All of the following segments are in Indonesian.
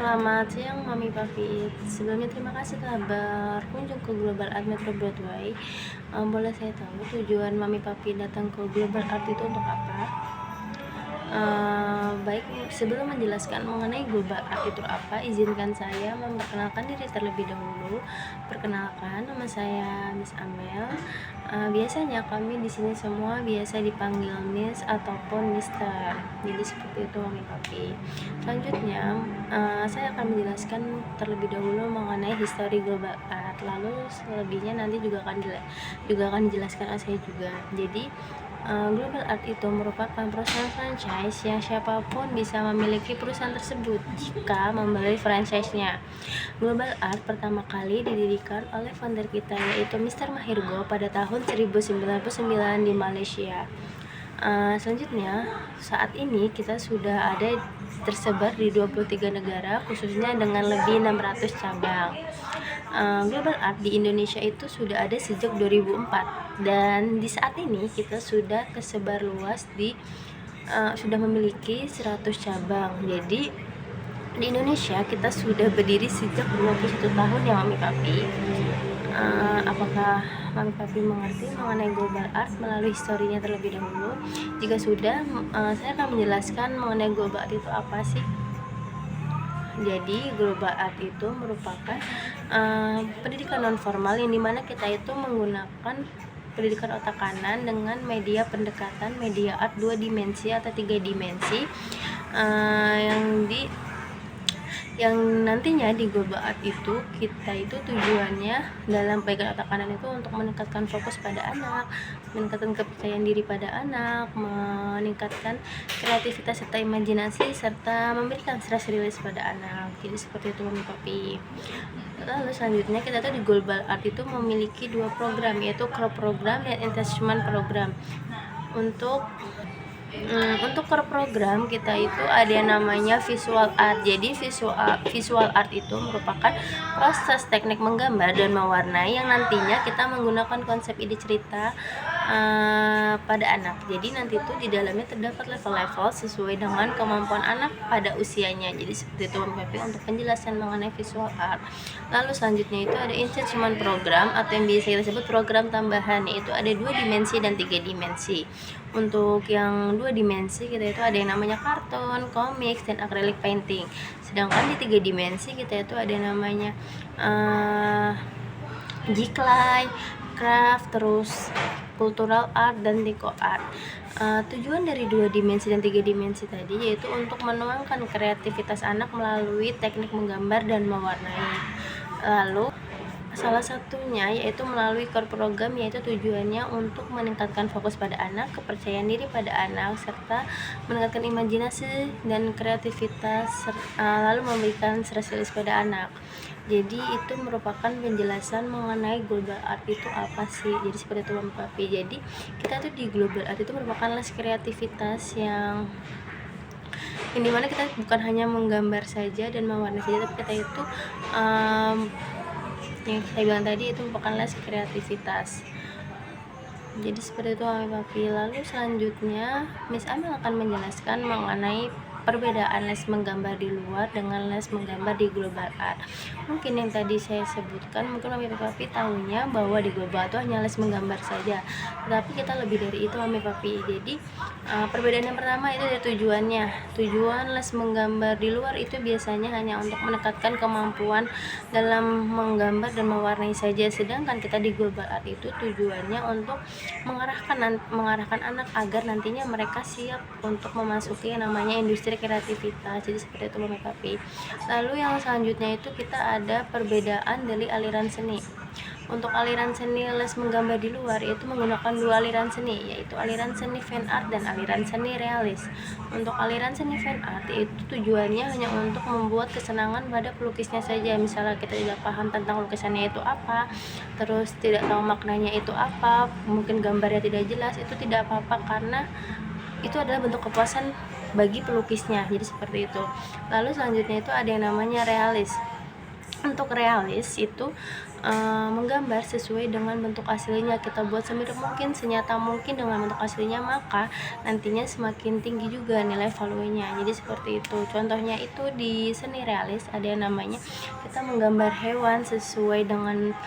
Selamat siang Mami Papi. Sebelumnya terima kasih telah berkunjung ke Global Art Metro Broadway. Boleh saya tahu tujuan Mami Papi datang ke Global Art itu untuk apa? Baik, sebelum menjelaskan mengenai Global Art itu apa, izinkan saya memperkenalkan diri terlebih dahulu. Perkenalkan, nama saya Miss Amel. Biasanya kami di sini semua biasa dipanggil Miss ataupun Mister. Jadi seperti itu Mami Papi. Selanjutnya, saya akan menjelaskan terlebih dahulu mengenai histori Global Art. Lalu selebihnya nanti juga akan dijelaskan oleh saya juga. Jadi Global Art itu merupakan perusahaan franchise yang siapapun bisa memiliki perusahaan tersebut jika membeli franchise-nya. Global Art pertama kali didirikan oleh founder kita yaitu Mr. Mahirgo pada tahun 1999 di Malaysia. Selanjutnya, saat ini kita sudah ada tersebar di 23 negara, khususnya dengan lebih 600 cabang. Global Art di Indonesia itu sudah ada sejak 2004 dan di saat ini kita sudah tersebar luas sudah memiliki 100 cabang. Jadi di Indonesia kita sudah berdiri sejak 21 tahun ya Mami Papi. Apakah Mami Papi mengerti mengenai Global Art melalui historinya terlebih dahulu? Jika sudah, saya akan menjelaskan mengenai Global Art itu apa sih. Jadi Global Art itu merupakan pendidikan non formal yang dimana kita itu menggunakan pendidikan otak kanan dengan media pendekatan media art 2 dimensi atau 3 dimensi yang nantinya di Global Art itu kita itu tujuannya dalam pendidikan otak kanan itu untuk meningkatkan fokus pada anak, meningkatkan kepercayaan diri pada anak, meningkatkan kreativitas serta imajinasi, serta memberikan stress release pada anak. Jadi seperti itu Mami Papi. Lalu selanjutnya kita tuh di Global Art itu memiliki 2 program, yaitu core program dan attachment program. Untuk core program kita itu ada yang namanya visual art. Jadi visual art itu merupakan proses teknik menggambar dan mewarnai yang nantinya kita menggunakan konsep ide cerita pada anak. Jadi nanti itu di dalamnya terdapat level-level sesuai dengan kemampuan anak pada usianya. Jadi seperti itu Mami untuk penjelasan mengenai visual art. Lalu selanjutnya itu ada enhancement program atau yang biasa kita sebut program tambahan, yaitu ada 2 dimensi dan 3 dimensi. Untuk yang 2 dimensi kita itu ada yang namanya karton, komik, dan acrylic painting. Sedangkan di 3 dimensi kita itu ada yang namanya jiklay, craft, terus cultural art dan deco art. Tujuan dari 2 dimensi dan 3 dimensi tadi yaitu untuk menuangkan kreativitas anak melalui teknik menggambar dan mewarnai. Lalu salah satunya yaitu melalui core program, yaitu tujuannya untuk meningkatkan fokus pada anak, kepercayaan diri pada anak, serta meningkatkan imajinasi dan kreativitas, lalu memberikan stress release pada anak. Jadi itu merupakan penjelasan mengenai Global Art itu apa sih. Jadi seperti itu Mami Papi. Jadi kita tuh di Global Art itu merupakan les kreativitas yang dimana kita bukan hanya menggambar saja dan mewarnai saja, tapi kita itu yang saya bilang tadi itu merupakan les kreativitas. Jadi seperti itu Mami Papi. Lalu selanjutnya Miss Amel akan menjelaskan mengenai perbedaan les menggambar di luar dengan les menggambar di Global Art. Mungkin yang tadi saya sebutkan, mungkin Mami Papi tahunya bahwa di Global Art itu hanya les menggambar saja, tetapi kita lebih dari itu Mami Papi. Jadi perbedaan yang pertama itu dari tujuannya. Tujuan les menggambar di luar itu biasanya hanya untuk meningkatkan kemampuan dalam menggambar dan mewarnai saja, sedangkan kita di Global Art itu tujuannya untuk mengarahkan anak agar nantinya mereka siap untuk memasuki yang namanya industri kreativitas. Jadi seperti itu Mami Papi. Lalu yang selanjutnya itu kita ada perbedaan dari aliran seni. Untuk aliran seni les menggambar di luar itu menggunakan 2 aliran seni, yaitu aliran seni fan art dan aliran seni realis. Untuk aliran seni fan art itu tujuannya hanya untuk membuat kesenangan pada pelukisnya saja. Misalnya kita tidak paham tentang lukisannya itu apa, terus tidak tahu maknanya itu apa, mungkin gambarnya tidak jelas, itu tidak apa-apa karena itu adalah bentuk kepuasan bagi pelukisnya. Jadi seperti itu. Lalu selanjutnya itu ada yang namanya realis. Untuk realis itu menggambar sesuai dengan bentuk aslinya, kita buat semirip mungkin, senyata mungkin dengan bentuk aslinya, maka nantinya semakin tinggi juga nilai value-nya. Jadi seperti itu. Contohnya itu di seni realis ada yang namanya kita menggambar hewan sesuai dengan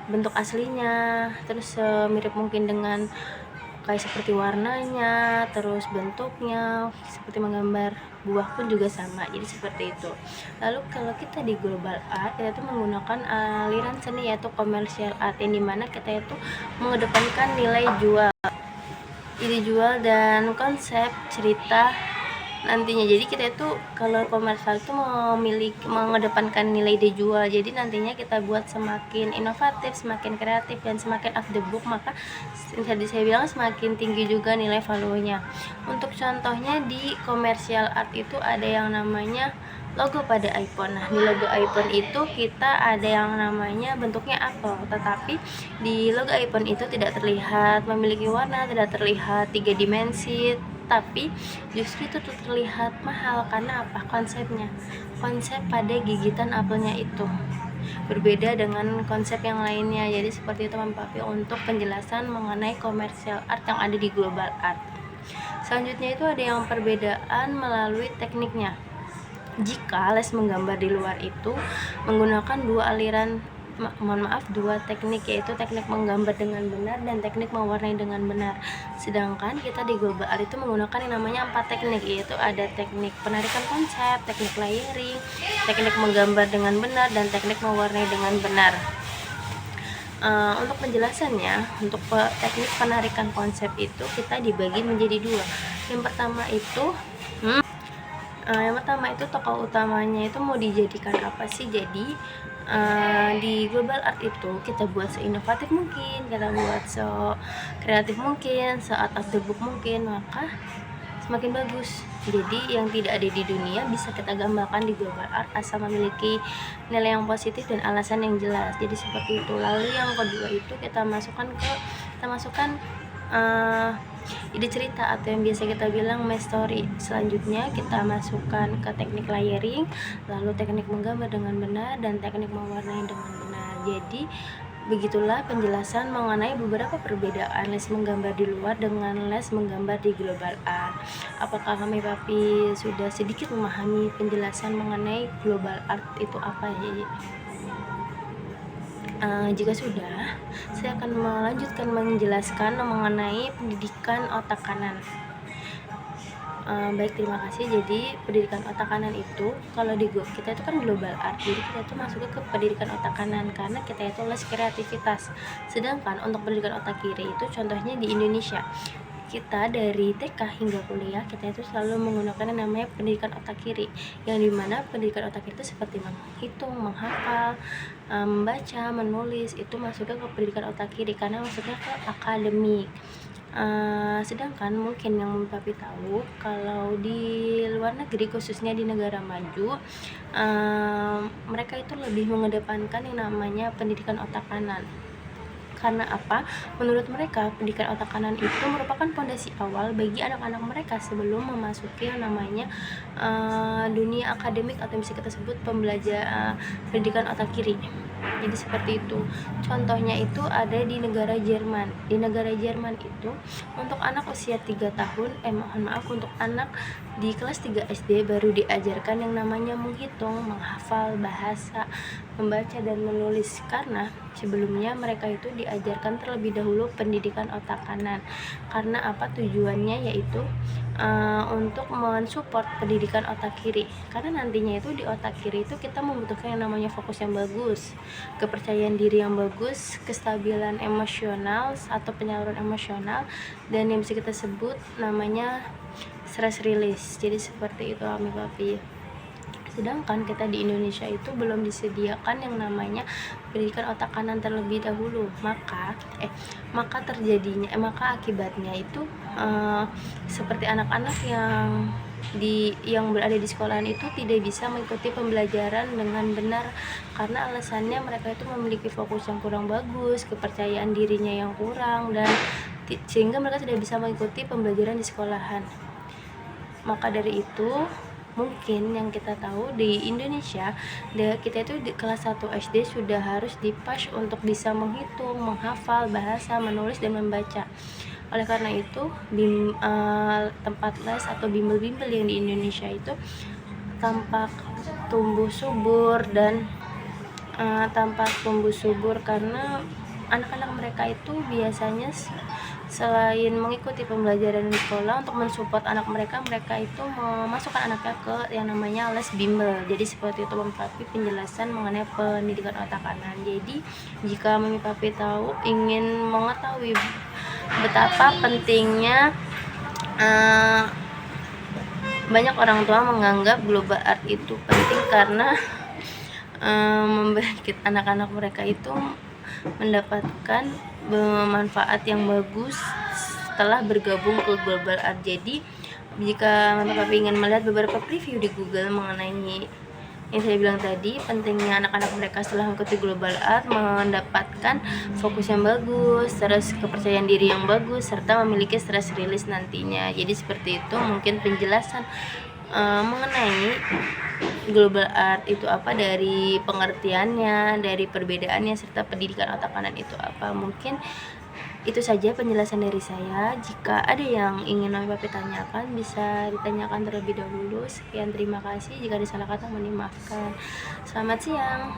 bentuk aslinya, terus semirip mungkin dengan kayak seperti warnanya, terus bentuknya, seperti menggambar buah pun juga sama. Jadi seperti itu. Lalu kalau kita di global art, kita tuh menggunakan aliran seni yaitu commercial art, yang dimana kita itu mengedepankan nilai jual, ide jual dan konsep cerita nantinya. Jadi kita itu kalau komersial itu mengedepankan nilai dijual, jadi nantinya kita buat semakin inovatif, semakin kreatif, dan semakin up the book, maka tadi saya bilang semakin tinggi juga nilai value-nya. Untuk contohnya di komersial art itu ada yang namanya logo pada iPhone. Nah, di logo iPhone itu kita ada yang namanya bentuknya apel, tetapi di logo iPhone itu tidak terlihat memiliki warna, tidak terlihat 3 dimensi, tapi justru itu terlihat mahal. Karena apa? Konsep pada gigitan apelnya itu berbeda dengan konsep yang lainnya. Jadi seperti itu Papi untuk penjelasan mengenai commercial art yang ada di global art. Selanjutnya itu ada yang perbedaan melalui tekniknya. Jika les menggambar di luar itu menggunakan dua teknik, yaitu teknik menggambar dengan benar dan teknik mewarnai dengan benar. Sedangkan kita di global art itu menggunakan yang namanya 4 teknik, yaitu ada teknik penarikan konsep, teknik layering, teknik menggambar dengan benar, dan teknik mewarnai dengan benar. Untuk penjelasannya, untuk teknik penarikan konsep itu kita dibagi menjadi 2. Yang pertama itu tokoh utamanya itu mau dijadikan apa sih. Jadi di global art itu kita buat seinovatif mungkin, kita buat kreatif mungkin, out of the book mungkin, maka semakin bagus. Jadi yang tidak ada di dunia bisa kita gambarkan di global art asal memiliki nilai yang positif dan alasan yang jelas. Jadi seperti itu. Lalu yang kedua itu kita masukkan ide cerita atau yang biasa kita bilang my story. Selanjutnya kita masukkan ke teknik layering, lalu teknik menggambar dengan benar, dan teknik mewarnai dengan benar. Jadi begitulah penjelasan mengenai beberapa perbedaan les menggambar di luar dengan les menggambar di global art. Apakah kami Papi sudah sedikit memahami penjelasan mengenai global art itu apa ya? Jika sudah, saya akan melanjutkan menjelaskan mengenai pendidikan otak kanan. Baik, terima kasih. Jadi pendidikan otak kanan itu kalau di kita itu kan global art, jadi kita itu masuk ke pendidikan otak kanan karena kita itu les kreativitas. Sedangkan untuk pendidikan otak kiri itu contohnya di Indonesia, kita dari TK hingga kuliah kita itu selalu menggunakan yang namanya pendidikan otak kiri, yang dimana pendidikan otak kiri itu seperti menghitung, menghafal, membaca, menulis, itu masuknya ke pendidikan otak kiri karena masuknya ke akademik. Sedangkan mungkin yang Papi tahu kalau di luar negeri, khususnya di negara maju, mereka itu lebih mengedepankan yang namanya pendidikan otak kanan. Karena apa? Menurut mereka, pendidikan otak kanan itu merupakan fondasi awal bagi anak-anak mereka sebelum memasuki yang namanya dunia akademik atau bisa kita sebut pendidikan otak kiri. Jadi seperti itu. Contohnya itu ada di negara Jerman. Di negara Jerman itu untuk anak usia 3 tahun, untuk anak di kelas 3 SD baru diajarkan yang namanya menghitung, menghafal bahasa, membaca dan menulis, karena sebelumnya mereka itu diajarkan terlebih dahulu pendidikan otak kanan. Karena apa? Tujuannya yaitu untuk mensupport pendidikan otak kiri, karena nantinya itu di otak kiri itu kita membutuhkan yang namanya fokus yang bagus, kepercayaan diri yang bagus, kestabilan emosional atau penyaluran emosional, dan yang bisa kita sebut namanya stress release. Jadi seperti itu kami Papi. Sedangkan kita di Indonesia itu belum disediakan yang namanya pendidikan otak kanan terlebih dahulu, maka akibatnya itu seperti anak-anak yang berada di sekolahan itu tidak bisa mengikuti pembelajaran dengan benar karena alasannya mereka itu memiliki fokus yang kurang bagus, kepercayaan dirinya yang kurang, dan sehingga mereka tidak bisa mengikuti pembelajaran di sekolahan. Maka dari itu mungkin yang kita tahu di Indonesia, kita itu di kelas 1 SD sudah harus dipas untuk bisa menghitung, menghafal bahasa, menulis dan membaca. Oleh karena itu, tempat les atau bimbel-bimbel yang di Indonesia itu tampak tumbuh subur dan tampak tumbuh subur karena anak-anak mereka itu biasanya selain mengikuti pembelajaran di sekolah, untuk mensupport anak mereka itu memasukkan anaknya ke yang namanya les bimbel. Jadi seperti itu Mami Papi penjelasan mengenai pendidikan otak kanan. Jadi jika Mami Papi ingin mengetahui betapa pentingnya, banyak orang tua menganggap global art itu penting karena membangkit anak-anak mereka itu mendapatkan manfaat yang bagus setelah bergabung ke global art. Jadi jika Papi ingin melihat beberapa preview di Google mengenai yang saya bilang tadi, pentingnya anak-anak mereka setelah mengikuti global art mendapatkan fokus yang bagus, terus kepercayaan diri yang bagus, serta memiliki stress release nantinya. Jadi seperti itu mungkin penjelasan mengenai global art itu apa, dari pengertiannya, dari perbedaannya, serta pendidikan otak kanan itu apa. Mungkin itu saja penjelasan dari saya. Jika ada yang ingin Mami Papi tanyakan, bisa ditanyakan terlebih dahulu. Sekian, terima kasih. Jika ada salah kata mohon dimaafkan. Selamat siang.